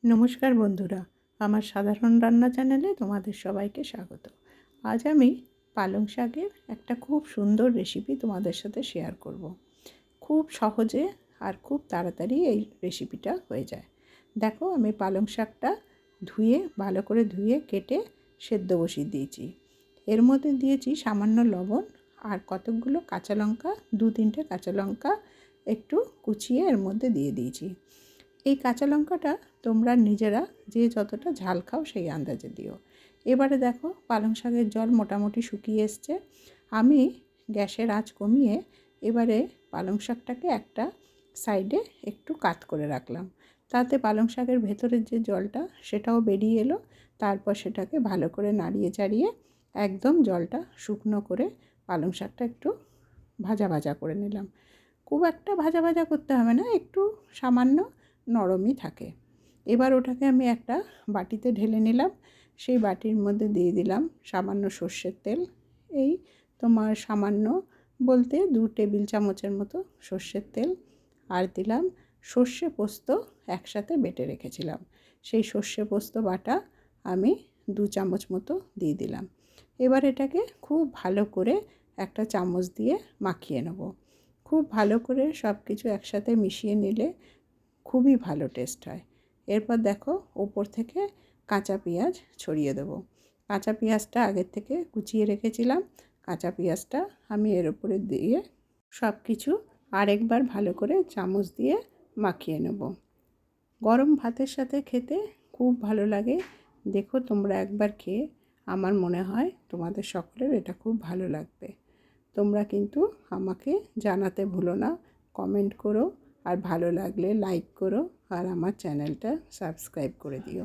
নমস্কার বন্ধুরা, আমার সাধারণ রান্না চ্যানেলে তোমাদের সবাইকে স্বাগত। আজ আমি পালং শাকের একটা খুব সুন্দর রেসিপি তোমাদের সাথে শেয়ার করব। খুব সহজে আর খুব তাড়াতাড়ি এই রেসিপিটা হয়ে যায়। দেখো, আমি পালং শাকটা ভালো করে ধুয়ে কেটে সেদ্ধ বসিয়ে দিয়েছি। এর মধ্যে দিয়েছি সামান্য লবণ আর কতকগুলো কাঁচা লঙ্কা, 2-3টে কাঁচা লঙ্কা একটু কুচিয়ে এর মধ্যে দিয়ে দিয়েছি। এই কাঁচা লঙ্কাটা তোমরা নিজেরা যে যতটা ঝাল খাও সেই আন্দাজে দিও। এবারে দেখো, পালং শাকের জল মোটামুটি শুকিয়ে এসছে। আমি গ্যাসের আঁচ কমিয়ে এবারে পালং শাকটাকে একটা সাইডে একটু কাত করে রাখলাম, তাতে পালং শাকের ভেতরের যে জলটা সেটাও বেরিয়ে এলো। তারপর সেটাকে ভালো করে নাড়িয়ে চাড়িয়ে একদম জলটা শুকনো করে পালং শাকটা একটু ভাজা ভাজা করে নিলাম। খুব একটা ভাজা ভাজা করতে হবে না, একটু সামান্য নরমই থাকে। এবার ওটাকে আমি একটা বাটিতে ঢেলে নিলাম। সেই বাটির মধ্যে দিয়ে দিলাম সামান্য সর্ষের তেল। এই তোমার সামান্য বলতে 2 টেবিল চামচের মতো সর্ষের তেল। আর দিলাম সর্ষে পোস্ত, একসাথে বেটে রেখেছিলাম সেই সর্ষে পোস্ত বাটা আমি 2 চামচ মতো দিয়ে দিলাম। এবার এটাকে খুব ভালো করে একটা চামচ দিয়ে মাখিয়ে নেব। খুব ভালো করে সব কিছু একসাথে মিশিয়ে নিলে খুবই ভালো টেস্ট হয়। এরপর দেখো, ওপর থেকে কাঁচা পেঁয়াজ ছড়িয়ে দেবো। কাঁচা পেঁয়াজটা আগের থেকে কুচিয়ে রেখেছিলাম। কাঁচা পেঁয়াজটা আমি এর উপরে দিয়ে সব কিছু আরেকবার ভালো করে চামচ দিয়ে মাখিয়ে নেব। গরম ভাতের সাথে খেতে খুব ভালো লাগে। দেখো, তোমরা একবার খেয়ে আমার মনে হয় তোমাদের সকলের এটা খুব ভালো লাগবে। তোমরা কিন্তু আমাকে জানাতে ভুলো না, কমেন্ট করো, আর ভালো লাগলে লাইক করো, আর আমার চ্যানেলটা সাবস্ক্রাইব করে দিও।